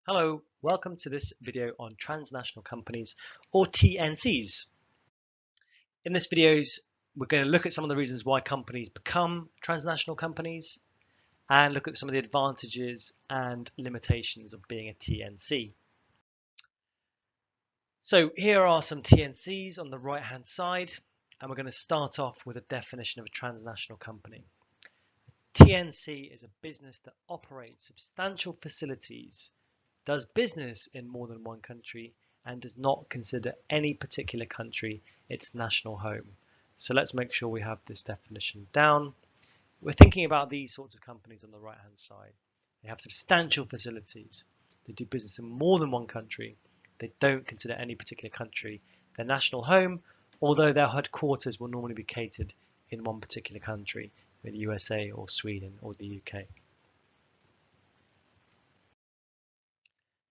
Hello, welcome to this video on transnational companies or TNCs. In this video, we're going to look at some of the reasons why companies become transnational companies and look at some of the advantages and limitations of being a TNC. So here are some TNCs on the right hand side, and we're going to start off with a definition of a transnational company. TNC is a business that operates substantial facilities, does business in more than one country, and does not consider any particular country its national home. So let's make sure we have this definition down. We're thinking about these sorts of companies on the right hand side. They have substantial facilities. They do business in more than one country. They don't consider any particular country their national home, although their headquarters will normally be catered in one particular country, the USA or Sweden or the UK.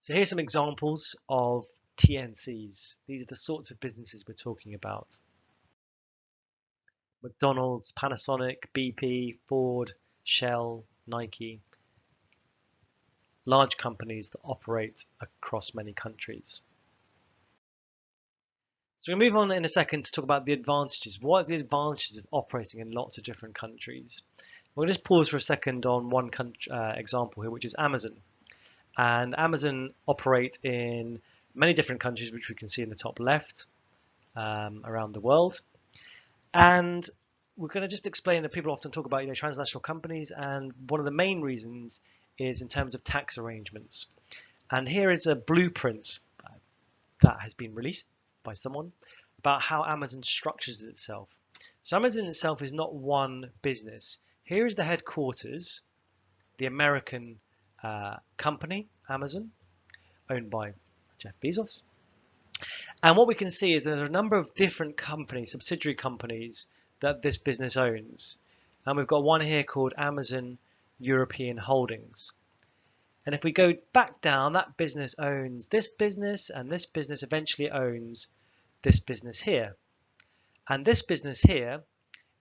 So here's some examples of TNCs. These are the sorts of businesses we're talking about. McDonald's, Panasonic, BP, Ford, Shell, Nike. Large companies that operate across many countries. So we'll move on in a second to talk about the advantages. What are the advantages of operating in lots of different countries? We'll just pause for a second on one example here, which is Amazon. And Amazon operate in many different countries, which we can see in the top left around the world. And we're going to just explain that people often talk about transnational companies, and one of the main reasons is in terms of tax arrangements. And here is a blueprint that has been released by someone about how Amazon structures itself. So Amazon itself is not one business. Here is the headquarters, the American company, Amazon, owned by Jeff Bezos. And what we can see is there's a number of different companies, subsidiary companies, that this business owns. And we've got one here called Amazon European Holdings. And if we go back down, that business owns this business, and this business eventually owns this business here. And this business here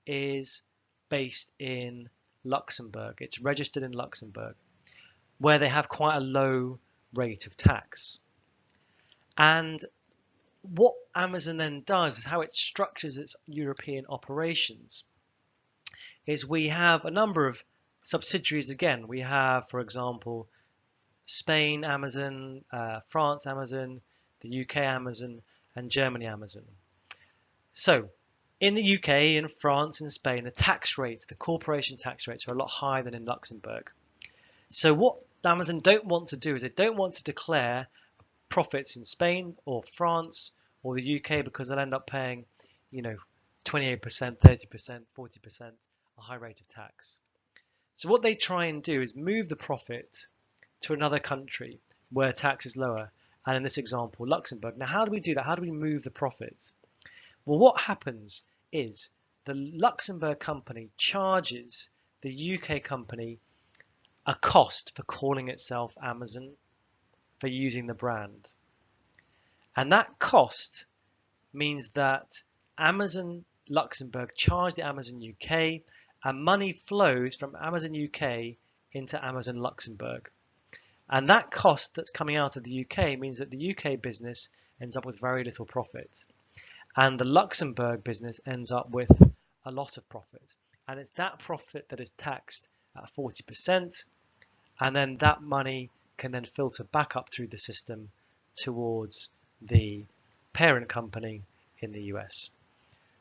is based in Luxembourg. It's registered in Luxembourg, where they have quite a low rate of tax. And what Amazon then does is how it structures its European operations is we have a number of subsidiaries again. We have, for example, Spain Amazon, France Amazon, the UK Amazon, and Germany Amazon. So in the UK, in France, and Spain, the tax rates, the corporation tax rates are a lot higher than in Luxembourg. So what Amazon don't want to do is they don't want to declare profits in Spain or France or the UK, because they'll end up paying, 28%, 30%, 40%, a high rate of tax. So what they try and do is move the profit to another country where tax is lower, and in this example, Luxembourg. Now, how do we do that? How do we move the profits? Well, what happens is the Luxembourg company charges the UK company a cost for calling itself Amazon, for using the brand. And that cost means that Amazon Luxembourg charge the Amazon UK, and money flows from Amazon UK into Amazon Luxembourg. And that cost that's coming out of the UK means that the UK business ends up with very little profit. And the Luxembourg business ends up with a lot of profit. And it's that profit that is taxed at 40%. And then that money can then filter back up through the system towards the parent company in the US.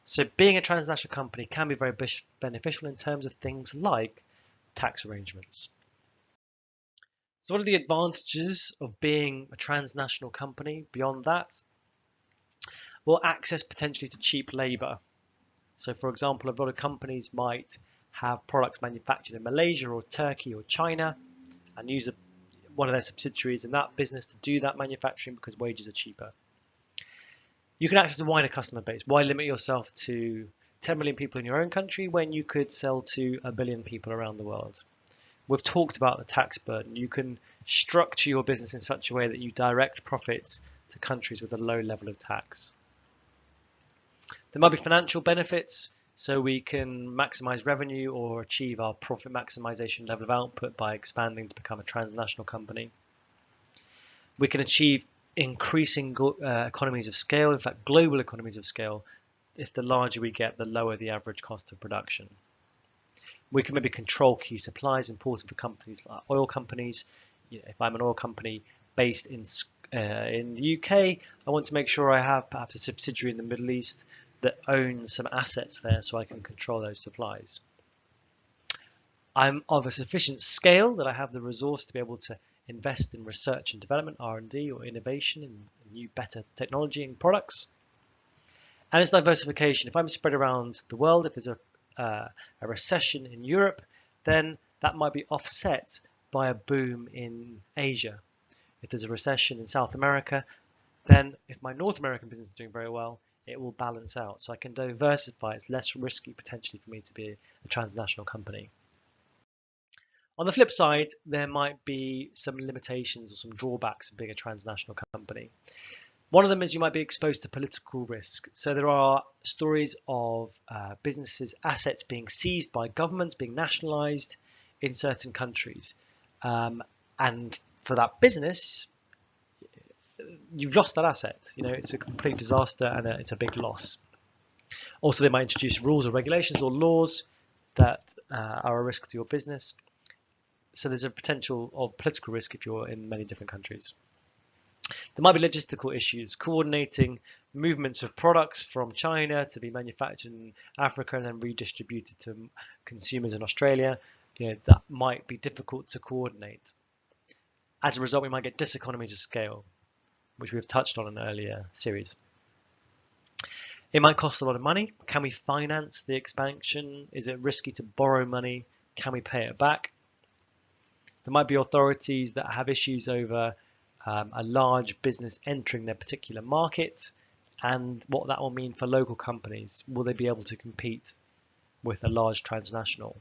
So being a transnational company can be very beneficial in terms of things like tax arrangements. So what are the advantages of being a transnational company beyond that? Well, access potentially to cheap labor. So for example, a lot of companies might have products manufactured in Malaysia or Turkey or China and use one of their subsidiaries in that business to do that manufacturing because wages are cheaper. You can access a wider customer base. Why limit yourself to 10 million people in your own country when you could sell to 1 billion people around the world? We've talked about the tax burden. You can structure your business in such a way that you direct profits to countries with a low level of tax. There might be financial benefits, so we can maximize revenue or achieve our profit maximization level of output by expanding to become a transnational company. We can achieve increasing economies of scale, in fact global economies of scale, if the larger we get, the lower the average cost of production. We can maybe control key supplies important for companies like oil companies. If I'm an oil company based in the UK, I want to make sure I have perhaps a subsidiary in the Middle East that owns some assets there so I can control those supplies. I'm of a sufficient scale that I have the resource to be able to invest in research and development, R&D, or innovation in new, better technology and products. And it's diversification. If I'm spread around the world, if there's a recession in Europe, then that might be offset by a boom in Asia. If there's a recession in South America, then if my North American business is doing very well, it will balance out. So I can diversify. It's less risky potentially for me to be a transnational company. On the flip side, there might be some limitations or some drawbacks of being a transnational company. One of them is you might be exposed to political risk. So there are stories of businesses' assets being seized by governments, being nationalized in certain countries. And for that business, you've lost that asset. It's a complete disaster and it's a big loss. Also, they might introduce rules or regulations or laws that are a risk to your business. So there's a potential of political risk if you're in many different countries. There might be logistical issues, coordinating movements of products from China to be manufactured in Africa and then redistributed to consumers in Australia. That might be difficult to coordinate. As a result, we might get diseconomies of scale, which we've touched on in an earlier series. It might cost a lot of money. Can we finance the expansion? Is it risky to borrow money? Can we pay it back? There might be authorities that have issues over a large business entering their particular market and what that will mean for local companies. Will they be able to compete with a large transnational?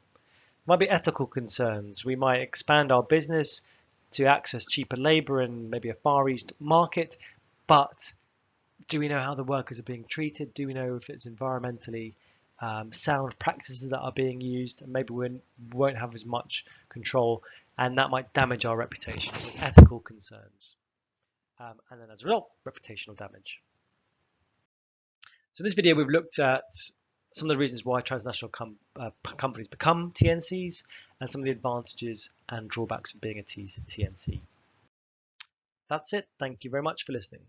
There might be ethical concerns. We might expand our business to access cheaper labor in maybe a Far East market, but do we know how the workers are being treated? Do we know if it's environmentally sound practices that are being used? And maybe we won't have as much control, and that might damage our reputation. So there's ethical concerns. And then as a result, reputational damage. So in this video, we've looked at some of the reasons why transnational companies become TNCs and some of the advantages and drawbacks of being a TNC. That's it. Thank you very much for listening.